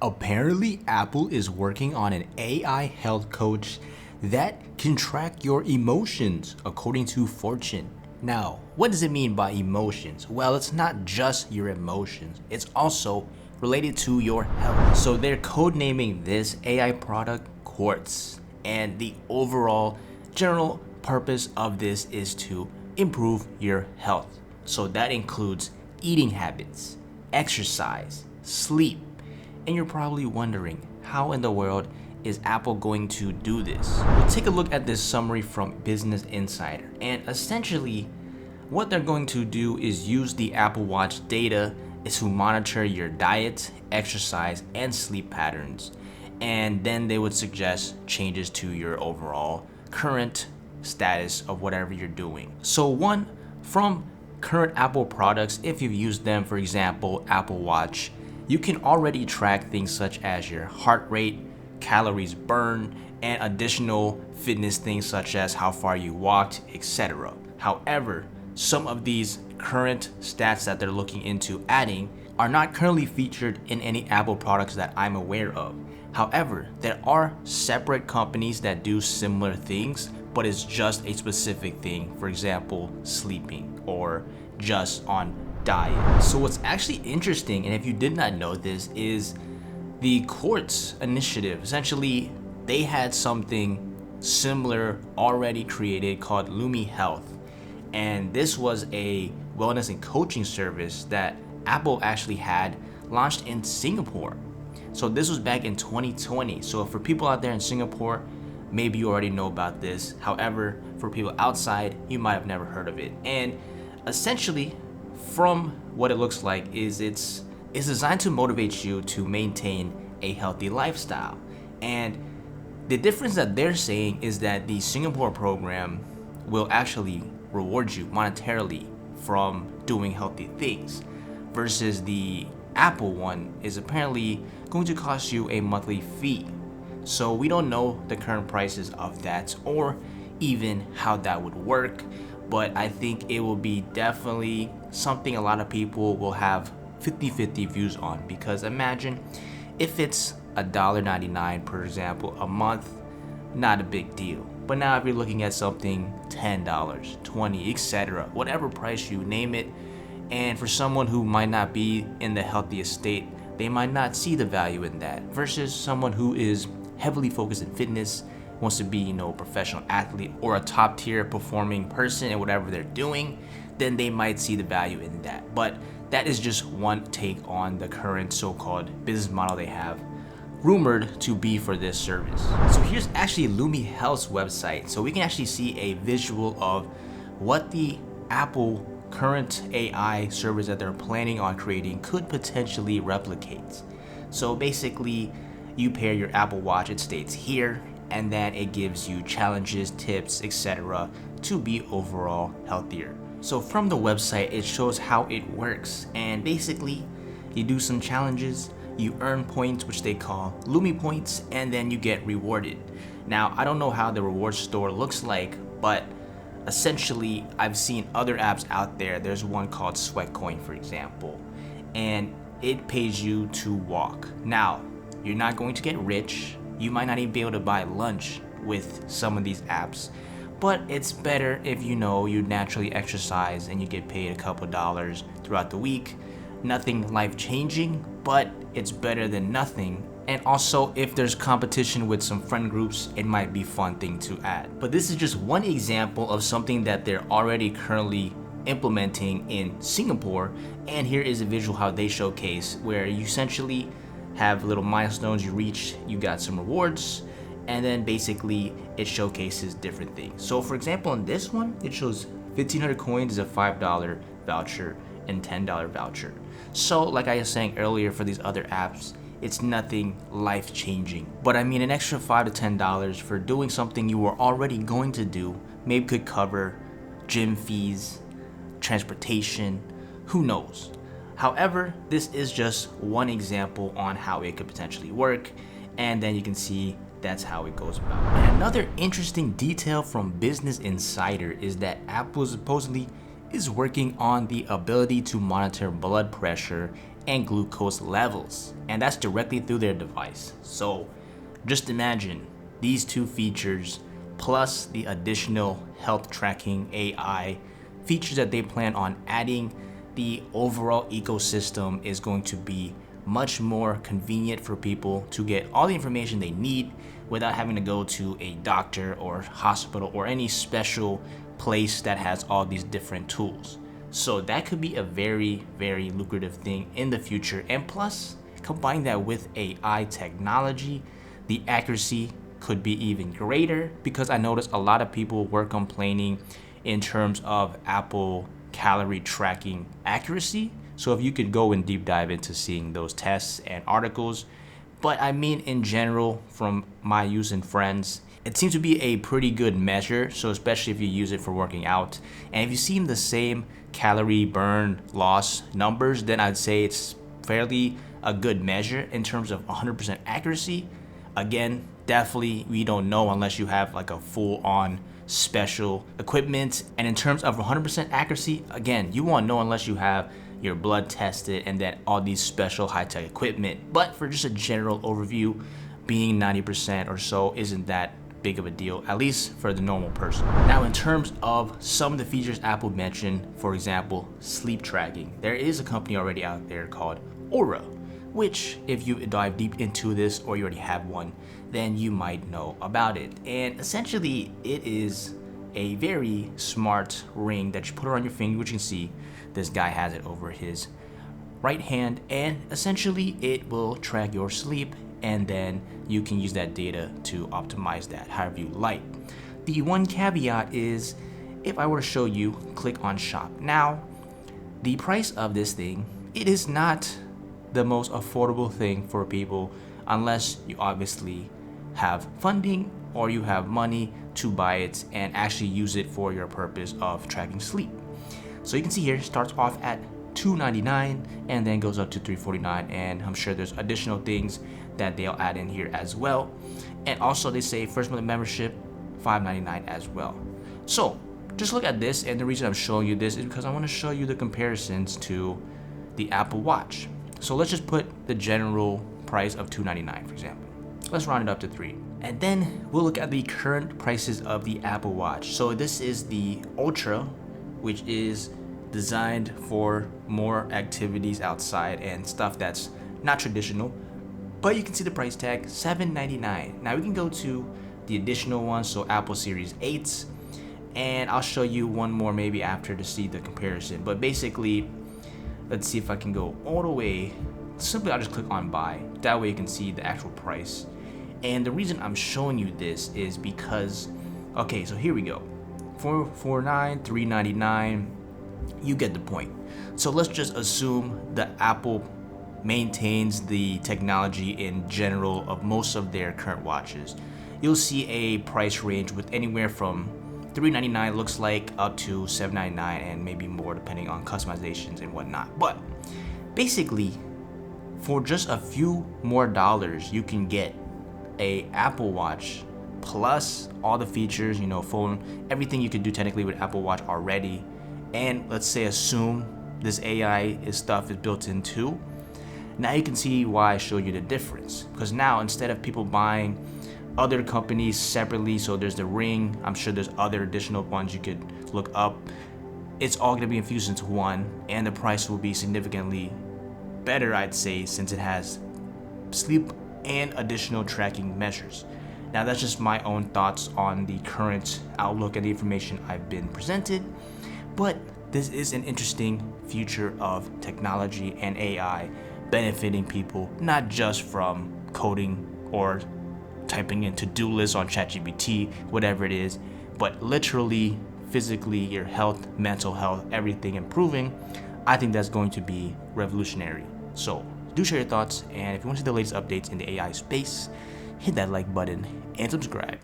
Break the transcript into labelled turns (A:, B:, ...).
A: Apparently, Apple is working on an AI health coach that can track your emotions, according to Fortune. Now, what does it mean by emotions? Well, it's not just your emotions, it's also related to your health. So they're codenaming this AI product Quartz, and the overall general purpose of this is to improve your health. So that includes eating habits, exercise, sleep. And you're probably wondering, how in the world is Apple going to do this? We'll take a look at this summary from Business Insider. And essentially, what they're going to do is use the Apple Watch data to monitor your diet, exercise, and sleep patterns. And then they would suggest changes to your overall current status of whatever you're doing. So one, from current Apple products, if you've used them, for example, Apple Watch, you can already track things such as your heart rate, calories burned, and additional fitness things such as how far you walked, etc. However, some of these current stats that they're looking into adding are not currently featured in any Apple products that I'm aware of. However, there are separate companies that do similar things, but it's just a specific thing. For example, sleeping or just on diet. So what's actually interesting, and if you did not know this, is the Quartz initiative. Essentially, they had something similar already created called Lumihealth. And this was a wellness and coaching service that Apple actually had launched in Singapore. So this was back in 2020. So for people out there in Singapore, maybe you already know about this. However, for people outside, you might have never heard of it. And essentially, from what it looks like, is it's designed to motivate you to maintain a healthy lifestyle. And the difference that they're saying is that the Singapore program will actually reward you monetarily from doing healthy things, versus the Apple one is apparently going to cost you a monthly fee. So we don't know the current prices of that or even how that would work, but I think it will be definitely something a lot of people will have 50-50 views on, because imagine if it's $1.99, for example, a month, not a big deal. But now if you're looking at something $10, $20, etc., whatever price you name it, and for someone who might not be in the healthiest state, they might not see the value in that, versus someone who is heavily focused in fitness, wants to be, a professional athlete or a top tier performing person in whatever they're doing, then they might see the value in that. But that is just one take on the current so-called business model they have rumored to be for this service. So here's actually Lumihealth's website. So we can actually see a visual of what the Apple current AI service that they're planning on creating could potentially replicate. So basically, you pair your Apple Watch, it states here, and then it gives you challenges, tips, etc. to be overall healthier. So from the website, it shows how it works, and basically, you do some challenges, you earn points, which they call Lumi points, and then you get rewarded. Now, I don't know how the reward store looks like, but essentially, I've seen other apps out there. There's one called Sweatcoin, for example, and it pays you to walk. Now, you're not going to get rich. You might not even be able to buy lunch with some of these apps, but it's better if you naturally exercise and you get paid a couple dollars throughout the week. Nothing life-changing, but it's better than nothing. And also, if there's competition with some friend groups, it might be a fun thing to add. But this is just one example of something that they're already currently implementing in Singapore. And here is a visual how they showcase, where you essentially have little milestones you reach, you got some rewards, and then basically it showcases different things. So for example, in this one, it shows 1,500 coins is a $5 voucher and $10 voucher. So like I was saying earlier, for these other apps, it's nothing life-changing. But I mean, an extra $5 to $10 for doing something you were already going to do maybe could cover gym fees, transportation, who knows. However, this is just one example on how it could potentially work, and then you can see that's how it goes about. And another interesting detail from Business Insider is that Apple supposedly is working on the ability to monitor blood pressure and glucose levels, and that's directly through their device. So just imagine these two features plus the additional health tracking AI features that they plan on adding. The overall ecosystem is going to be much more convenient for people to get all the information they need without having to go to a doctor or hospital or any special place that has all these different tools. So that could be a very, very lucrative thing in the future. And plus, combine that with AI technology, the accuracy could be even greater, because I noticed a lot of people were complaining in terms of Apple calorie tracking accuracy. So if you could go and deep dive into seeing those tests and articles. But I mean, in general, from my use and friends, it seems to be a pretty good measure. So especially if you use it for working out, and if you see the same calorie burn loss numbers, then I'd say it's fairly a good measure in terms of 100% accuracy. Again, definitely we don't know unless you have like a full-on special equipment. And in terms of 100% accuracy, again, you won't know unless you have your blood tested and then all these special high-tech equipment. But for just a general overview, being 90% or so isn't that big of a deal, at least for the normal person. Now, in terms of some of the features Apple mentioned, for example, sleep tracking, there is a company already out there called Aura, which if you dive deep into this or you already have one, then you might know about it. And essentially it is a very smart ring that you put on your finger, which you can see this guy has it over his right hand, and essentially it will track your sleep, and then you can use that data to optimize that however you like. The one caveat is, if I were to show you, click on shop. Now, the price of this thing, it is not the most affordable thing for people unless you obviously have funding or you have money to buy it and actually use it for your purpose of tracking sleep. So you can see here, it starts off at $299 and then goes up to $349, and I'm sure there's additional things that they'll add in here as well. And also they say first month membership $599 as well. So just look at this, and the reason I'm showing you this is because I want to show you the comparisons to the Apple Watch. So let's just put the general price of $299, for example. Let's round it up to $3. And then we'll look at the current prices of the Apple Watch. So this is the Ultra, which is designed for more activities outside and stuff that's not traditional. But you can see the price tag, $799. Now we can go to the additional ones, so Apple Series 8s, and I'll show you one more maybe after to see the comparison. But basically, let's see if I can go all the way. Simply, I'll just click on buy. That way you can see the actual price. And the reason I'm showing you this is because, okay, so here we go. $449, $399, you get the point. So let's just assume that Apple maintains the technology in general of most of their current watches. You'll see a price range with anywhere from $399 looks like up to $799 and maybe more depending on customizations and whatnot. But basically, for just a few more dollars, you can get a Apple Watch plus all the features, you know, phone, everything you could do technically with Apple Watch already. And let's say assume this AI stuff is built in too. Now you can see why I showed you the difference, because now instead of people buying other companies separately, so there's the Ring, I'm sure there's other additional ones you could look up, it's all going to be infused into one, and the price will be significantly better, I'd say, since it has sleep and additional tracking measures. Now that's just my own thoughts on the current outlook and the information I've been presented, but this is an interesting future of technology and AI benefiting people, not just from coding or typing in to-do lists on ChatGPT, whatever it is, but literally, physically, your health, mental health, everything improving. I think that's going to be revolutionary. So do share your thoughts, and if you want to see the latest updates in the AI space, hit that like button and subscribe.